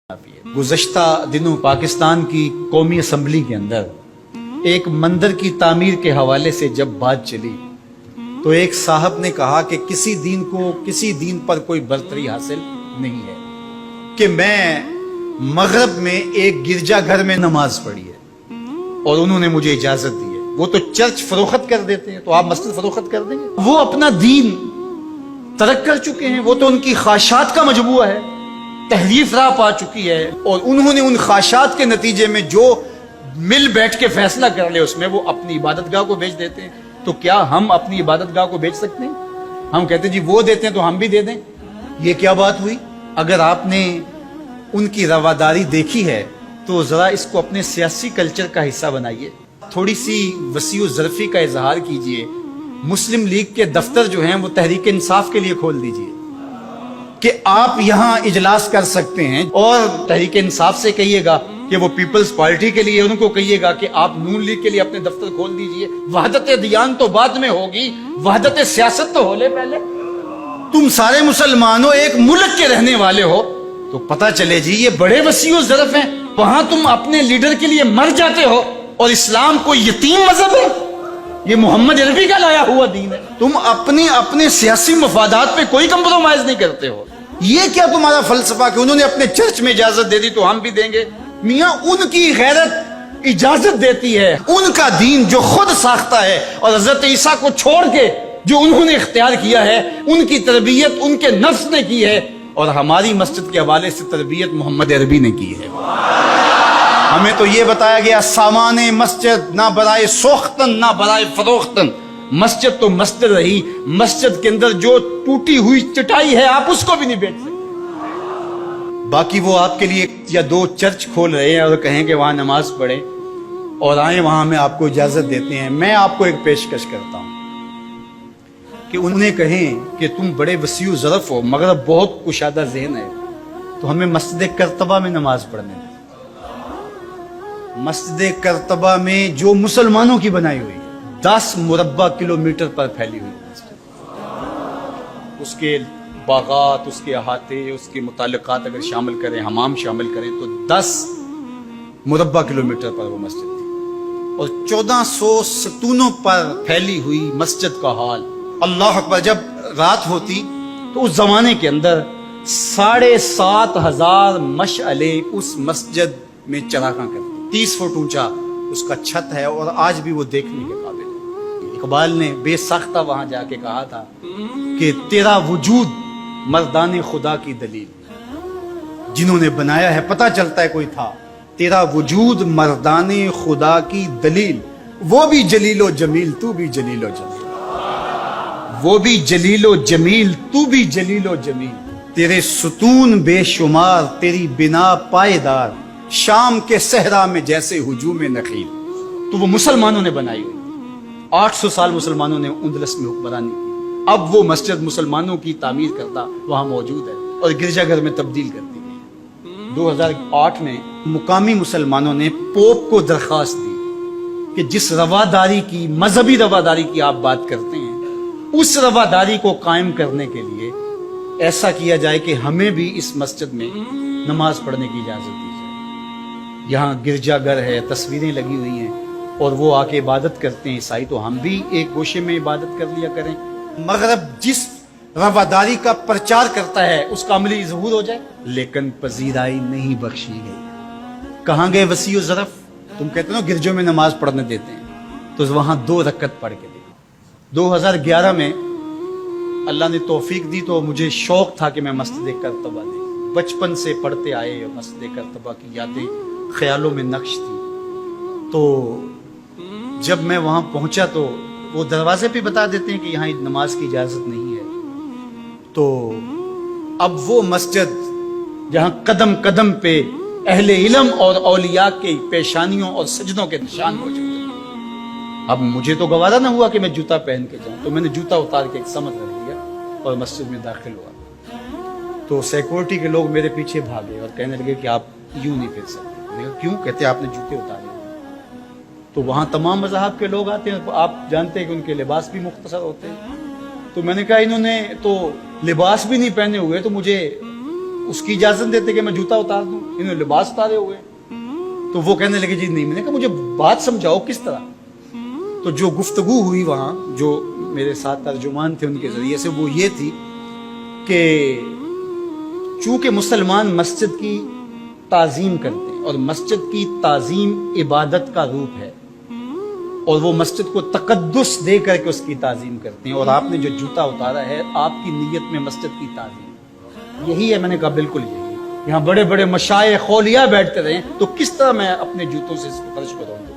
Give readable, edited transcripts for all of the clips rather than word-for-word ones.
گزشتہ دنوں پاکستان کی قومی اسمبلی کے اندر ایک مندر کی تعمیر کے حوالے سے جب بات چلی تو ایک صاحب نے کہا کہ کسی دین پر کوئی برتری حاصل نہیں ہے کہ میں مغرب میں ایک گرجا گھر میں نماز پڑھی ہے اور انہوں نے مجھے اجازت دی ہے۔ وہ تو چرچ فروخت کر دیتے ہیں تو آپ مسجد فروخت کر دیں گے؟ وہ اپنا دین ترک کر چکے ہیں، وہ تو ان کی خواہشات کا مجموعہ ہے، تحریف راہ پا چکی ہے، اور انہوں نے ان خواہشات کے نتیجے میں جو مل بیٹھ کے فیصلہ کر لے اس میں وہ اپنی عبادت گاہ کو بیچ دیتے ہیں۔ تو کیا ہم اپنی عبادت گاہ کو بیچ سکتے ہیں؟ ہم کہتے ہیں جی وہ دیتے ہیں تو ہم بھی دے دیں، یہ کیا بات ہوئی؟ اگر آپ نے ان کی رواداری دیکھی ہے تو ذرا اس کو اپنے سیاسی کلچر کا حصہ بنائیے، تھوڑی سی وسیع و ظرفی کا اظہار کیجئے۔ مسلم لیگ کے دفتر جو ہیں وہ تحریک انصاف کے لیے کھول دیجئے کہ آپ یہاں اجلاس کر سکتے ہیں، اور تحریک انصاف سے کہیے گا کہ وہ پیپلز پارٹی کے لیے، ان کو کہیے گا کہ آپ نون لیگ کے لیے اپنے دفتر کھول دیجئے۔ وحدت دیان تو بعد میں ہوگی، وحدت سیاست تو ہو لے پہلے۔ تم سارے مسلمانوں ایک ملک کے رہنے والے ہو تو پتہ چلے جی یہ بڑے وسیع و ظرف ہیں، وہاں تم اپنے لیڈر کے لیے مر جاتے ہو، اور اسلام کو یتیم مذہب ہے، یہ محمد عربی کا لایا ہوا دین ہے۔ تم اپنے سیاسی مفادات پہ کوئی کمپرومائز نہیں کرتے ہو۔ یہ کیا تمہارا فلسفہ کہ انہوں نے اپنے چرچ میں اجازت دے دی تو ہم بھی دیں گے؟ میاں ان کی غیرت اجازت دیتی ہے، ان کا دین جو خود ساختہ ہے، اور حضرت عیسیٰ کو چھوڑ کے جو انہوں نے اختیار کیا ہے ان کی تربیت ان کے نفس نے کی ہے، اور ہماری مسجد کے حوالے سے تربیت محمد عربی نے کی ہے۔ ہمیں تو یہ بتایا گیا سامان مسجد نہ برائے سوختن نہ برائے فروختن، مسجد تو مسجد رہی، مسجد کے اندر جو ٹوٹی ہوئی چٹائی ہے آپ اس کو بھی نہیں بیچ سکتے۔ باقی وہ آپ کے لیے یا دو چرچ کھول رہے ہیں اور کہیں کہ وہاں نماز پڑھیں اور آئیں وہاں ہمیں آپ کو اجازت دیتے ہیں۔ میں آپ کو ایک پیشکش کرتا ہوں کہ انہیں کہیں کہ تم بڑے وسیع و ظرف ہو، مگر بہت کشادہ ذہن ہے، تو ہمیں مسجد کرتبہ میں نماز پڑھنے دیں۔ مسجد کرتبہ میں جو مسلمانوں کی بنائی ہوئی 10 مربع کلومیٹر پر پھیلی ہوئی مسجد، اس کے باغات، اس کے احاطے، اس کے متعلقات اگر شامل کریں، حمام شامل کریں تو 10 مربع کلومیٹر پر وہ مسجد تھی، اور 1400 ستونوں پر پھیلی ہوئی مسجد کا حال۔ اللہ اکبر! جب رات ہوتی تو اس زمانے کے اندر 7500 مشعلے اس مسجد میں چراغاں کرتی، 30 فٹ اونچا اس کا چھت ہے، اور آج بھی وہ دیکھنے کے قابل ہے۔ اقبال نے بے ساختہ وہاں جا کے کہا تھا کہ تیرا وجود مردان خدا کی دلیل، جنہوں نے بنایا ہے پتہ چلتا ہے کوئی تھا، تیرا وجود مردان خدا کی دلیل، وہ بھی جلیل و جمیل تو بھی جلیل و جمیل، وہ بھی جلیل و جمیل تو بھی جلیل و جمیل، تیرے ستون بے شمار تیری بنا پائیدار، شام کے صحرا میں جیسے ہجوم نخیل۔ تو وہ مسلمانوں نے بنائی ہوئی، 800 سال مسلمانوں نے اندلس میں حکمرانی کی، اب وہ مسجد مسلمانوں کی تعمیر کرتا وہاں موجود ہے اور گرجا گھر میں تبدیل کر دی گئی۔ 2008 میں مقامی مسلمانوں نے پوپ کو درخواست دی کہ جس رواداری کی، مذہبی رواداری کی آپ بات کرتے ہیں، اس رواداری کو قائم کرنے کے لیے ایسا کیا جائے کہ ہمیں بھی اس مسجد میں نماز پڑھنے کی اجازت دی جائے۔ یہاں گرجا گھر ہے، تصویریں لگی ہوئی ہیں، اور وہ آ کے عبادت کرتے ہیں عیسائی، تو ہم بھی ایک گوشے میں عبادت کر لیا کریں۔ مغرب جس رواداری کا پرچار کرتا ہے اس کا عملی ظہور ہو جائے، لیکن پذیرائی نہیں بخشی گئی۔ کہاں گئے وسیع و ظرف؟ تم کہتے ہو گرجوں میں نماز پڑھنے دیتے ہیں، تو وہاں 2 رکعت پڑھ کے دیکھو۔ 2011 میں اللہ نے توفیق دی تو مجھے شوق تھا کہ میں مسجد کرتبہ دیکھوں، بچپن سے پڑھتے آئے، مسجد کرتبہ کی یادیں خیالوں میں نقش تھی۔ تو جب میں وہاں پہنچا تو وہ دروازے پہ بتا دیتے ہیں کہ یہاں نماز کی اجازت نہیں ہے، تو اب وہ مسجد جہاں قدم قدم پہ اہل علم اور اولیاء کے پیشانیوں اور سجدوں کے نشان موجود ہیں، اب مجھے تو گوارا نہ ہوا کہ میں جوتا پہن کے جاؤں، تو میں نے جوتا اتار کے ایک سمت رکھ دیا اور مسجد میں داخل ہوا۔ تو سیکورٹی کے لوگ میرے پیچھے بھاگے اور کہنے لگے کہ آپ یوں نہیں پھر سکتے۔ میں کہا کیوں؟ کہتے آپ نے جوتے اتارے۔ تو وہاں تمام مذاہب کے لوگ آتے ہیں، آپ جانتے ہیں کہ ان کے لباس بھی مختصر ہوتے ہیں، تو میں نے کہا انہوں نے تو لباس بھی نہیں پہنے ہوئے تو مجھے اس کی اجازت دیتے کہ میں جوتا اتار دوں؟ انہوں نے لباس اتارے ہوئے. تو وہ کہنے لگے جی نہیں. میں نے کہا مجھے بات سمجھاؤ کس طرح. تو جو گفتگو ہوئی وہاں جو میرے ساتھ ترجمان تھے ان کے ذریعے سے وہ یہ تھی کہ چونکہ مسلمان مسجد کی تعظیم کرتے ہیں اور مسجد کی تعظیم عبادت کا روپ ہے اور وہ مسجد کو تقدس دے کر کے اس کی تعظیم کرتے ہیں، اور آپ نے جو جوتا اتارا ہے آپ کی نیت میں مسجد کی تعظیم یہی ہے. میں نے کہا بالکل یہی. یہاں بڑے بڑے مشائخ اولیاء بیٹھتے رہے تو کس طرح میں اپنے جوتوں سے اس کو فرش کروں گا؟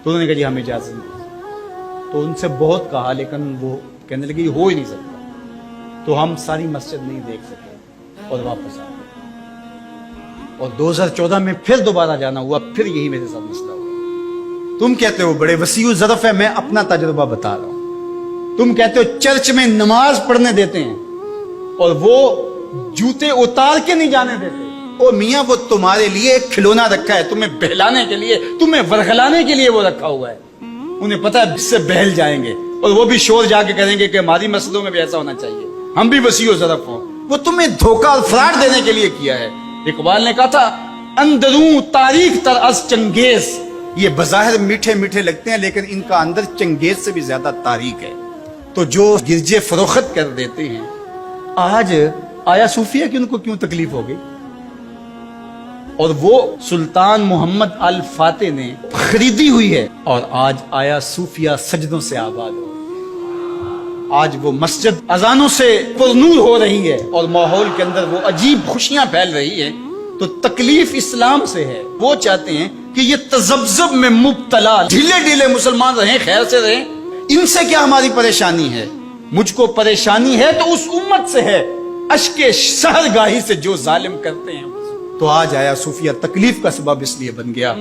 تو انہوں نے کہا جی ہمیں اجازت نہیں. تو ان سے بہت کہا لیکن وہ کہنے لگے یہ ہو ہی نہیں سکتا. تو ہم ساری مسجد نہیں دیکھ سکے اور واپس آ گئے. اور 2014 میں پھر دوبارہ جانا ہوا، پھر یہی میرے ساتھ مسئلہ ہوا. تم کہتے ہو بڑے وسیع الظرف ہے، میں اپنا تجربہ بتا رہا ہوں. تم کہتے ہو چرچ میں نماز پڑھنے دیتے ہیں اور وہ جوتے اتار کے نہیں جانے دیتے. او میاں وہ تمہارے لیے ایک کھلونا رکھا ہے، تمہیں بہلانے کے لیے، تمہیں ورغلانے کے لیے وہ رکھا ہوا ہے. انہیں پتا ہے اس سے بہل جائیں گے اور وہ بھی شور جا کے کریں گے کہ ہماری مسجدوں میں بھی ایسا ہونا چاہیے، ہم بھی وسیع الظرف ہوں. وہ تمہیں دھوکہ اور فراڈ دینے کے لیے کیا ہے. اقبال نے کہا تھا اندروں تاریخ تر از چنگیز. یہ بظاہر میٹھے میٹھے لگتے ہیں لیکن ان کا اندر چنگیز سے بھی زیادہ تاریخ ہے. تو جو گرجے فروخت کر دیتے ہیں، آج آیا صوفیہ کی ان کو کیوں تکلیف ہو گئی؟ اور وہ سلطان محمد الفاتح نے خریدی ہوئی ہے اور آج آیا صوفیہ سجدوں سے آباد ہو. آج وہ مسجد اذانوں سے پرنور ہو رہی ہے اور ماحول کے اندر وہ عجیب خوشیاں پھیل رہی ہیں. تو تکلیف اسلام سے ہے. وہ چاہتے ہیں کہ یہ تذبذب میں مبتلا ڈھیلے ڈھیلے مسلمان رہیں، خیر سے رہیں. ان سے کیا ہماری پریشانی ہے؟ مجھ کو پریشانی ہے تو اس امت سے ہے، اشک شہرگاہی سے جو ظالم کرتے ہیں. تو آج آیا صوفیہ تکلیف کا سبب اس لیے بن گیا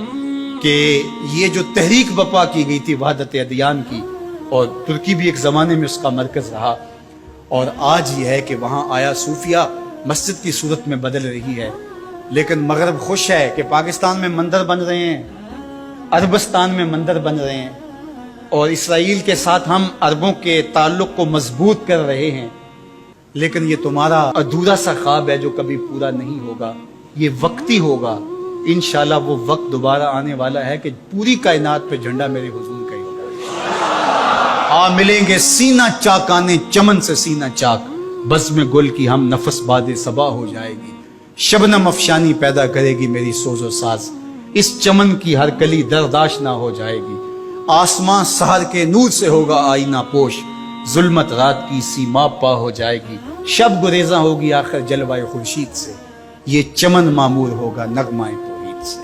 کہ یہ جو تحریک بپا کی گئی تھی وحدت ادیان کی، اور ترکی بھی ایک زمانے میں اس کا مرکز رہا، اور آج یہ ہے کہ وہاں آیا صوفیہ مسجد کی صورت میں بدل رہی ہے. لیکن مغرب خوش ہے کہ پاکستان میں مندر بن رہے ہیں، عربستان میں مندر بن رہے ہیں، اور اسرائیل کے ساتھ ہم عربوں کے تعلق کو مضبوط کر رہے ہیں. لیکن یہ تمہارا ادھورا سا خواب ہے جو کبھی پورا نہیں ہوگا. یہ وقتی ہوگا. انشاءاللہ وہ وقت دوبارہ آنے والا ہے کہ پوری کائنات پہ جھنڈا میرے حضور کا ہی ہوگا. ملیں گے سینہ چاکانے چمن سے سینہ چاک، بزم گل کی ہم نفس باد صبا ہو جائے گی. شبنم افشانی پیدا کرے گی میری سوز و ساز، اس چمن کی ہر کلی درداش نہ ہو جائے گی. آسمان سحر کے نور سے ہوگا آئینہ پوش، ظلمت رات کی سیما پا ہو جائے گی. شب گریزاں ہوگی آخر جلوہ خورشید سے، یہ چمن معمور ہوگا نغمہ توحید سے.